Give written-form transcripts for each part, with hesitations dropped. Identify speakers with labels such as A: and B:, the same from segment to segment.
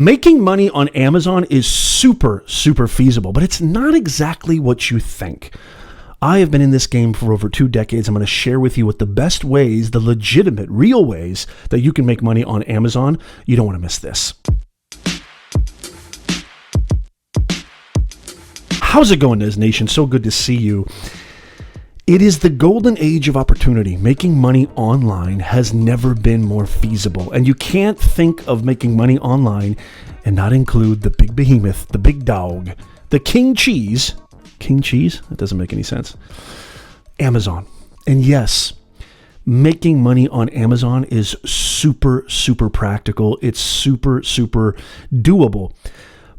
A: Making money on Amazon is super, super feasible, but it's not exactly what you think. I have been in this game for over 2 decades. I'm going to share with you what the best ways, the legitimate, real ways that you can make money on Amazon. You don't want to miss this. How's it going, Nez Nation? So good to see you. It is the golden age of opportunity. Making money online has never been more feasible. And you can't think of making money online and not include the big behemoth, the big dog, the king cheese. King cheese? That doesn't make any sense. Amazon. And yes, making money on Amazon is super, super practical. It's super, super doable.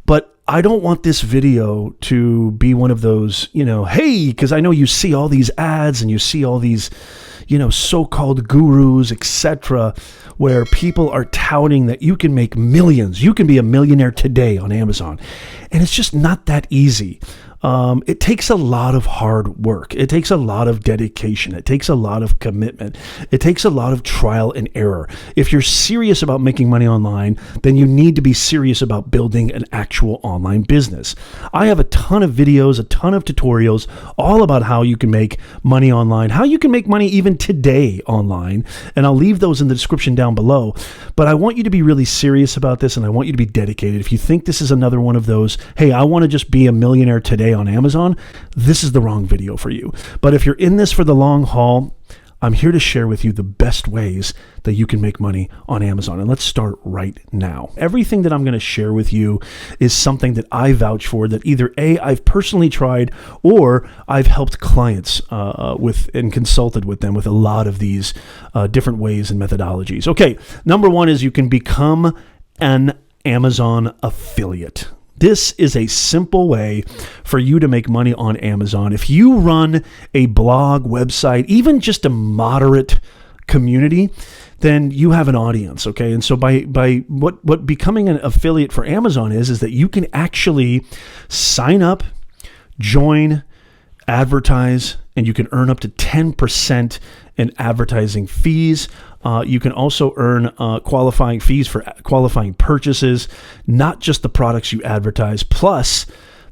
A: But I don't want this video to be one of those, hey, because I know you see all these ads and you see all these, so-called gurus, etc., where people are touting that you can make millions. You can be a millionaire today on Amazon. And it's just not that easy. It takes a lot of hard work. It takes a lot of dedication. It takes a lot of commitment. It takes a lot of trial and error. If you're serious about making money online, then you need to be serious about building an actual online business. I have a ton of videos, a ton of tutorials, all about how you can make money online, how you can make money even today online, and I'll leave those in the description down below. But I want you to be really serious about this, and I want you to be dedicated. If you think this is another one of those, hey, I want to just be a millionaire today on Amazon, this is the wrong video for you. But if you're in this for the long haul, I'm here to share with you the best ways that you can make money on Amazon. And let's start right now. Everything that I'm going to share with you is something that I vouch for, that either A, I've personally tried, or I've helped clients with and consulted with them with a lot of these different ways and methodologies. Okay, number one is you can become an Amazon affiliate. This is a simple way for you to make money on Amazon. If you run a blog, website, even just a moderate community, then you have an audience, okay? And so by what becoming an affiliate for Amazon is that you can actually sign up, join, advertise, and you can earn up to 10% in advertising fees. You can also earn qualifying fees for qualifying purchases, not just the products you advertise. Plus,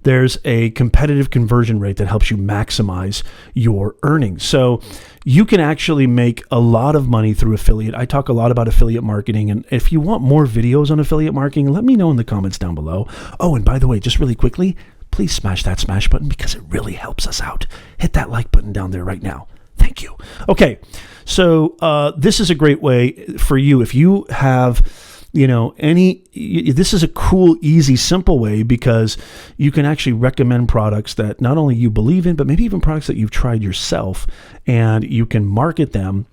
A: there's a competitive conversion rate that helps you maximize your earnings. So you can actually make a lot of money through affiliate. I talk a lot about affiliate marketing. And if you want more videos on affiliate marketing, let me know in the comments down below. Oh, and by the way, just really quickly, please smash that smash button because it really helps us out. Hit that like button down there right now. Thank you. Okay, so this is a great way for you. If you have, this is a cool, easy, simple way because you can actually recommend products that not only you believe in, but maybe even products that you've tried yourself, and you can market them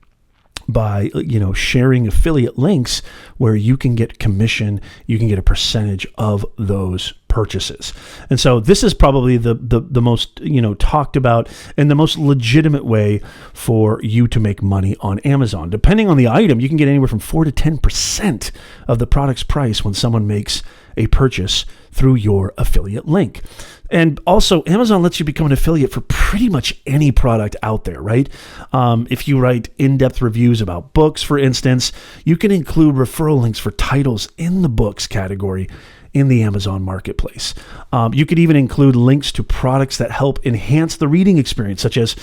A: by sharing affiliate links where you can get commission, you can get a percentage of those purchases. And so this is probably the most talked about and the most legitimate way for you to make money on Amazon. Depending on the item, you can get anywhere from 4 to 10% of the product's price when someone makes a purchase through your affiliate link. And also, Amazon lets you become an affiliate for pretty much any product out there, right? If you write in-depth reviews about books, for instance, you can include referral links for titles in the books category in the Amazon marketplace. You could even include links to products that help enhance the reading experience, such as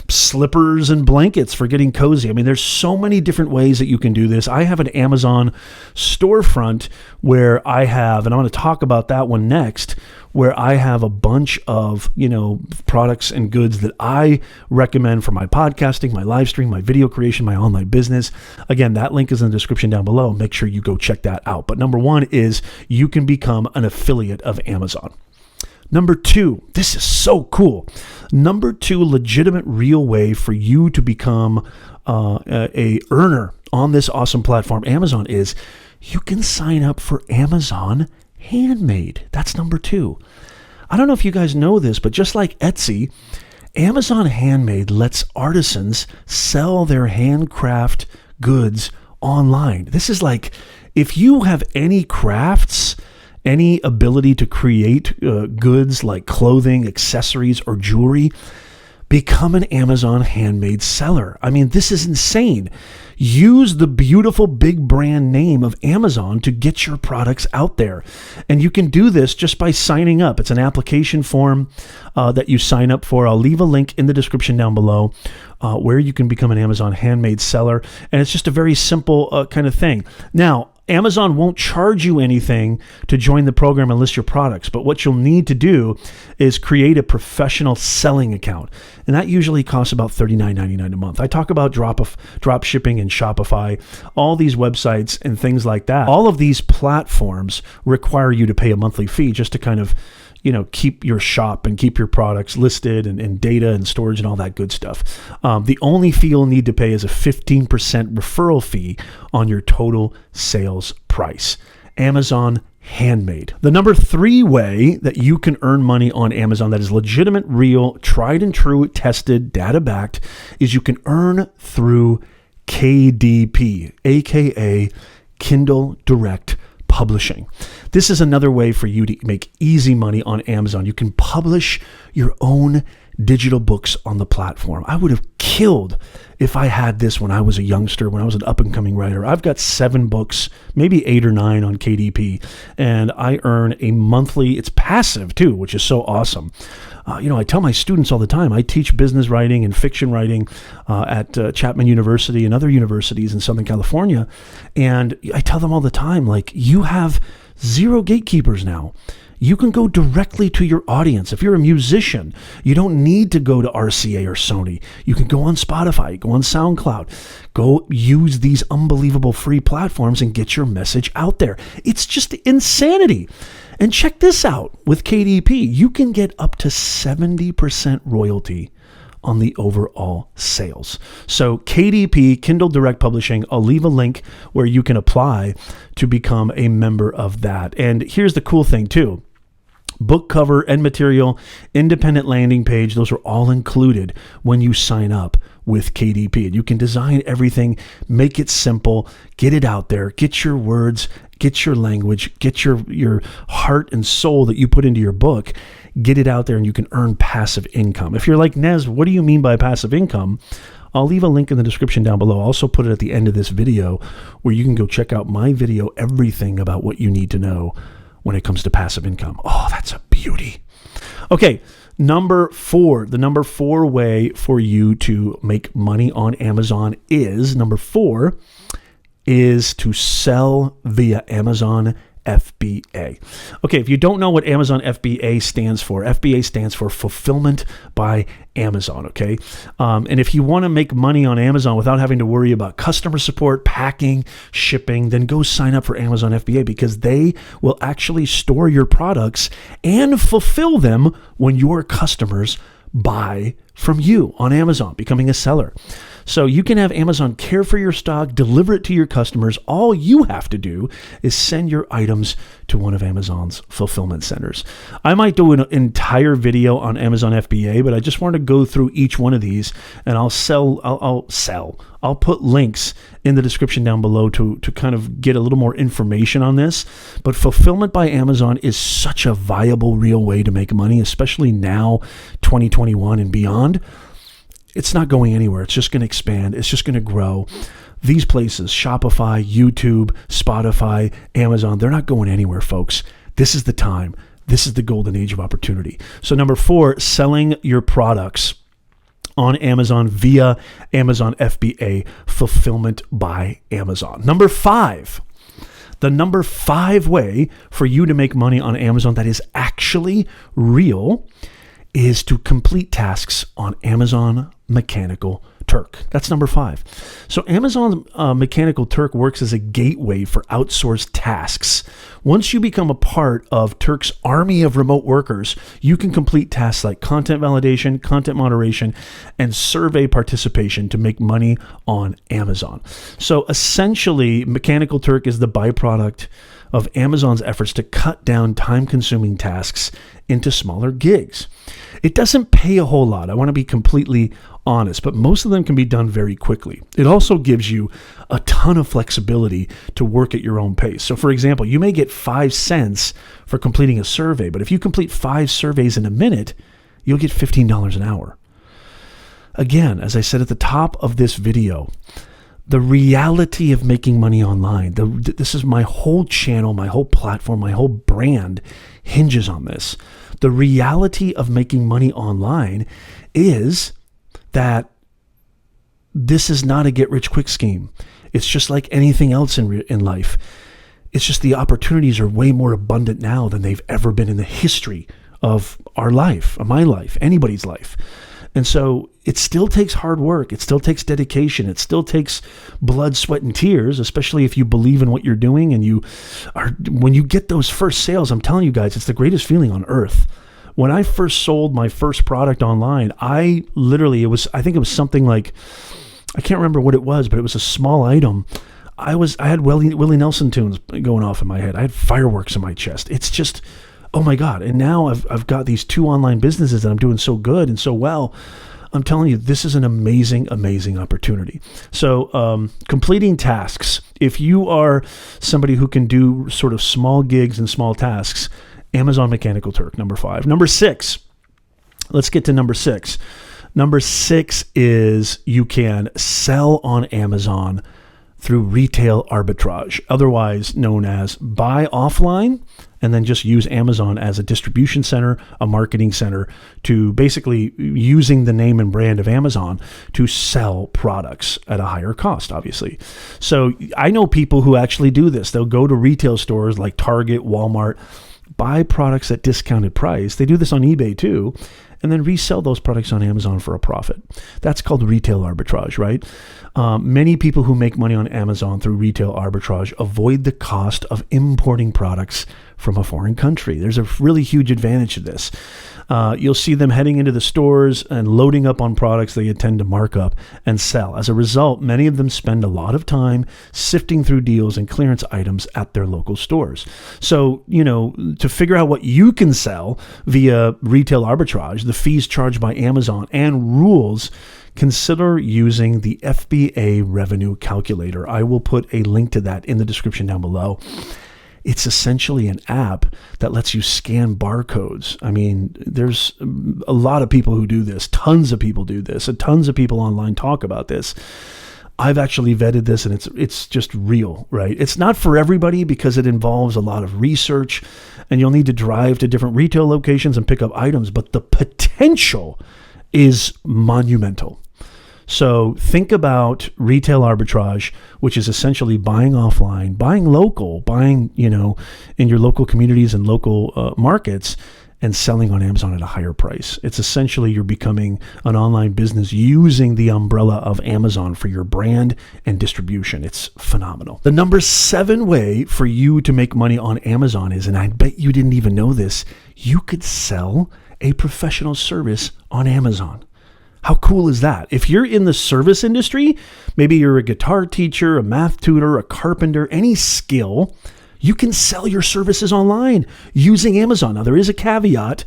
A: slippers and blankets for getting cozy. I mean, there's so many different ways that you can do this. I have an Amazon storefront where I have, and I'm going to talk about that one next, where I have a bunch of, products and goods that I recommend for my podcasting, my live stream, my video creation, my online business. Again, that link is in the description down below. Make sure you go check that out. But number one is you can become an affiliate of Amazon. Number two, this is so cool. Number two, legitimate, real way for you to become a earner on this awesome platform, Amazon, is you can sign up for Amazon Handmade. That's number two. I don't know if you guys know this, but just like Etsy, Amazon Handmade lets artisans sell their handcraft goods online. This is like, if you have any crafts, any ability to create goods like clothing, accessories, or jewelry, Become an Amazon handmade seller. I mean, this is insane. Use the beautiful big brand name of Amazon to get your products out there. And you can do this just by signing up. It's an application form that you sign up for. I'll leave a link in the description down below where you can become an Amazon handmade seller. And it's just a very simple kind of thing. Now, Amazon won't charge you anything to join the program and list your products, but what you'll need to do is create a professional selling account, and that usually costs about $39.99 a month. I talk about drop shipping and Shopify, all these websites and things like that. All of these platforms require you to pay a monthly fee just to kind of keep your shop and keep your products listed and data and storage and all that good stuff. The only fee you'll need to pay is a 15% referral fee on your total sales price. Amazon handmade. The number 3 way that you can earn money on Amazon that is legitimate, real, tried and true, tested, data backed, is you can earn through KDP, aka Kindle Direct Publishing. This is another way for you to make easy money on Amazon. You can publish your own digital books on the platform. I would have killed if I had this when I was a youngster, when I was an up-and-coming writer. I've got 7 books, maybe 8 or 9 on KDP, and I earn a monthly, it's passive too, which is so awesome. I tell my students all the time, I teach business writing and fiction writing at Chapman University and other universities in Southern California. And I tell them all the time, like, you have 0 gatekeepers now. You can go directly to your audience. If you're a musician, you don't need to go to RCA or Sony. You can go on Spotify, go on SoundCloud, go use these unbelievable free platforms and get your message out there. It's just insanity. And check this out. With KDP, you can get up to 70% royalty on the overall sales. So KDP, Kindle Direct Publishing, I'll leave a link where you can apply to become a member of that. And here's the cool thing too. Book cover and material, independent landing page, those are all included when you sign up with KDP. And you can design everything, make it simple, get it out there, get your words, get your language, get your heart and soul that you put into your book, get it out there, and you can earn passive income. If you're like, Nez, what do you mean by passive income? I'll leave a link in the description down below. I'll also put it at the end of this video where you can go check out my video, everything about what you need to know when it comes to passive income. Oh, that's a beauty. Okay, number 4. The number 4 way for you to make money on Amazon is, number 4, is to sell via Amazon FBA. Okay, if you don't know what Amazon FBA stands for Fulfillment by Amazon, okay? And if you want to make money on Amazon without having to worry about customer support, packing, shipping, then go sign up for Amazon FBA, because they will actually store your products and fulfill them when your customers buy from you on Amazon, becoming a seller. So you can have Amazon care for your stock, deliver it to your customers. All you have to do is send your items to one of Amazon's fulfillment centers. I might do an entire video on Amazon FBA, but I just want to go through each one of these, and I'll put links in the description down below to kind of get a little more information on this. But Fulfillment by Amazon is such a viable, real way to make money, especially now, 2021 and beyond. It's not going anywhere. It's just going to expand. It's just going to grow. These places, Shopify, YouTube, Spotify, Amazon, they're not going anywhere, folks. This is the time. This is the golden age of opportunity. So number 4, selling your products on Amazon via Amazon FBA, Fulfillment by Amazon. Number 5. The number 5 way for you to make money on Amazon that is actually real is to complete tasks on Amazon Mechanical Turk. That's number 5. So Amazon Mechanical Turk works as a gateway for outsourced tasks. Once you become a part of Turk's army of remote workers, you can complete tasks like content validation, content moderation, and survey participation to make money on Amazon. So essentially, Mechanical Turk is the byproduct of Amazon's efforts to cut down time-consuming tasks into smaller gigs. It doesn't pay a whole lot. I want to be completely honest, but most of them can be done very quickly. It also gives you a ton of flexibility to work at your own pace. So for example, you may get 5 cents for completing a survey, but if you complete 5 surveys in a minute, you'll get $15 an hour. Again, as I said at the top of this video, the reality of making money online, this is my whole channel, my whole platform, my whole brand hinges on this. The reality of making money online is that this is not a get-rich-quick scheme. It's just like anything else in life. It's just the opportunities are way more abundant now than they've ever been in the history of our life, of my life, anybody's life. And so it still takes hard work. It still takes dedication. It still takes blood, sweat, and tears, especially if you believe in what you're doing. And when you get those first sales, I'm telling you guys, it's the greatest feeling on earth. When I first sold my first product online, I think it was something like, I can't remember what it was, but it was a small item. I had Willie Nelson tunes going off in my head. I had fireworks in my chest. It's just, oh my God. And now I've got these 2 online businesses that I'm doing so good and so well. I'm telling you, this is an amazing, amazing opportunity. So completing tasks. If you are somebody who can do sort of small gigs and small tasks, Amazon Mechanical Turk, number 5. Number 6. Let's get to number 6. Number 6 is you can sell on Amazon through retail arbitrage, otherwise known as buy offline and then just use Amazon as a distribution center, a marketing center, to basically using the name and brand of Amazon to sell products at a higher cost, obviously. So I know people who actually do this. They'll go to retail stores like Target, Walmart, buy products at discounted price. They do this on eBay too, and then resell those products on Amazon for a profit. That's called retail arbitrage, right? Many people who make money on Amazon through retail arbitrage avoid the cost of importing products from a foreign country. There's a really huge advantage to this. You'll see them heading into the stores and loading up on products they intend to mark up and sell. As a result, many of them spend a lot of time sifting through deals and clearance items at their local stores. So, to figure out what you can sell via retail arbitrage, the fees charged by Amazon, and rules, consider using the FBA revenue calculator. I will put a link to that in the description down below. It's essentially an app that lets you scan barcodes. I mean, there's a lot of people who do this. Tons of people do this, and tons of people online talk about this. I've actually vetted this, and it's just real, right? It's not for everybody because it involves a lot of research, and you'll need to drive to different retail locations and pick up items, but the potential is monumental. So think about retail arbitrage, which is essentially buying offline, buying local, buying, in your local communities and local markets, and selling on Amazon at a higher price. It's essentially you're becoming an online business using the umbrella of Amazon for your brand and distribution. It's phenomenal. The number 7 way for you to make money on Amazon is, and I bet you didn't even know this, you could sell a professional service on Amazon. How cool is that? If you're in the service industry, maybe you're a guitar teacher, a math tutor, a carpenter, any skill, you can sell your services online using Amazon. Now, there is a caveat.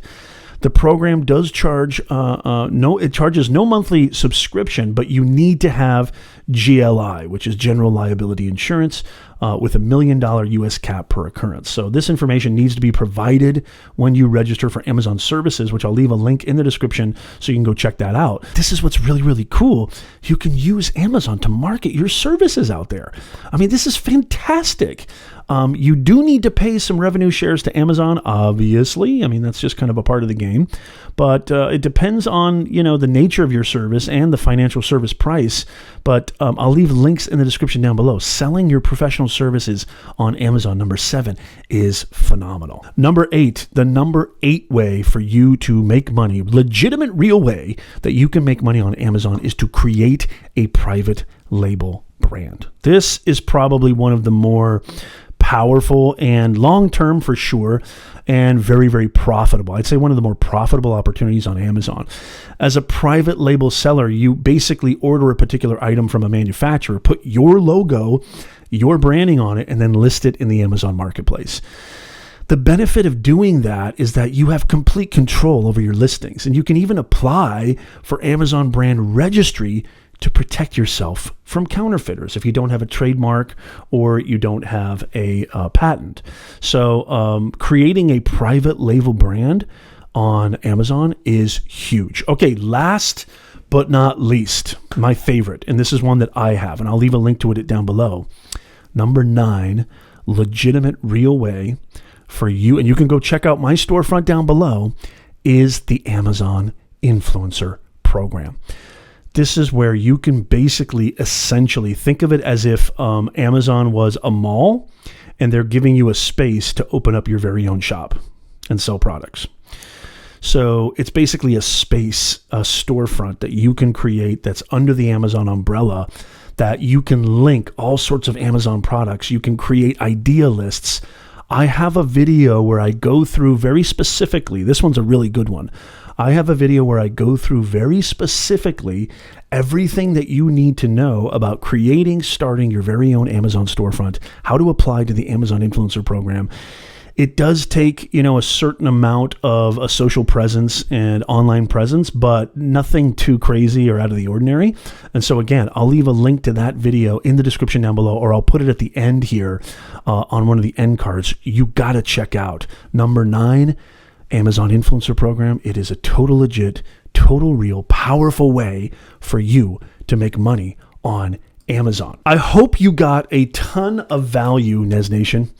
A: The program does charge, it charges no monthly subscription, but you need to have GLI, which is general liability insurance, with $1 million US cap per occurrence. So this information needs to be provided when you register for Amazon services, which I'll leave a link in the description so you can go check that out. This is what's really, really cool. You can use Amazon to market your services out there. I mean, this is fantastic. You do need to pay some revenue shares to Amazon, obviously. I mean, that's just kind of a part of the game. But it depends on, the nature of your service and the financial service price. But I'll leave links in the description down below. Selling your professional services on Amazon, number 7, is phenomenal. Number 8, the number 8 way for you to make money, legitimate, real way that you can make money on Amazon, is to create a private label brand. This is probably one of the more powerful and long-term for sure, and very, very profitable. I'd say one of the more profitable opportunities on Amazon. As a private label seller, you basically order a particular item from a manufacturer, put your logo, your branding on it, and then list it in the Amazon marketplace. The benefit of doing that is that you have complete control over your listings, and you can even apply for Amazon brand registry to protect yourself from counterfeiters if you don't have a trademark or you don't have a patent. So creating a private label brand on Amazon is huge. Okay, last but not least, my favorite, and this is one that I have, and I'll leave a link to it down below. Number 9, legitimate, real way for you, and you can go check out my storefront down below, is the Amazon Influencer Program. This is where you can basically, essentially, think of it as if Amazon was a mall, and they're giving you a space to open up your very own shop and sell products. So it's basically a space, a storefront that you can create that's under the Amazon umbrella, that you can link all sorts of Amazon products. You can create idea lists. I have a video where I go through very specifically, this one's a really good one. I have a video where I go through very specifically everything that you need to know about creating, starting your very own Amazon storefront, how to apply to the Amazon Influencer Program. It does take, a certain amount of a social presence and online presence, but nothing too crazy or out of the ordinary. And so again, I'll leave a link to that video in the description down below, or I'll put it at the end here on one of the end cards. You got to check out number 9, Amazon Influencer Program. It is a total legit, total real, powerful way for you to make money on Amazon. I hope you got a ton of value, Nez Nation,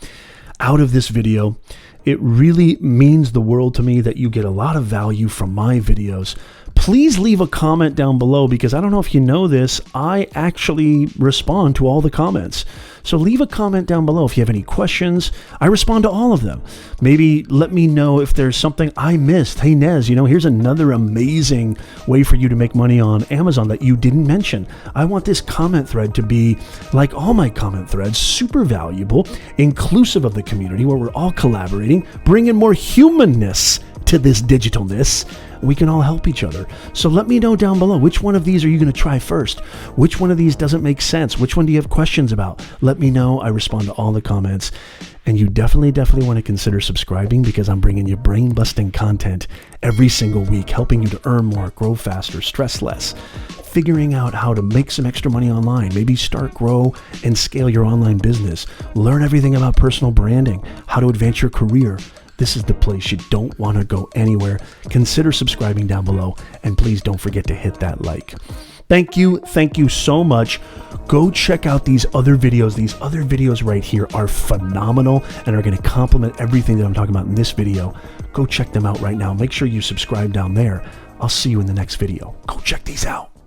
A: out of this video. It really means the world to me that you get a lot of value from my videos. Please leave a comment down below, because I don't know if you know this, I actually respond to all the comments. So leave a comment down below if you have any questions. I respond to all of them. Maybe let me know if there's something I missed. Hey Nez, here's another amazing way for you to make money on Amazon that you didn't mention. I want this comment thread to be, like all my comment threads, super valuable, inclusive of the community, where we're all collaborating, bringing more humanness to this digitalness. We can all help each other. So let me know down below, which one of these are you going to try first? Which one of these doesn't make sense? Which one do you have questions about? Let me know. I respond to all the comments. And you definitely want to consider subscribing, because I'm bringing you brain-busting content every single week, helping you to earn more, grow faster, stress less, figuring out how to make some extra money online, maybe start, grow, and scale your online business, learn everything about personal branding, how to advance your career. This is the place. You don't want to go anywhere. Consider subscribing down below, and please don't forget to hit that like. Thank you so much. Go check out these other videos. These other videos right here are phenomenal and are going to complement everything that I'm talking about in this video. Go check them out right now. Make sure you subscribe down there. I'll see you in the next video. Go check these out.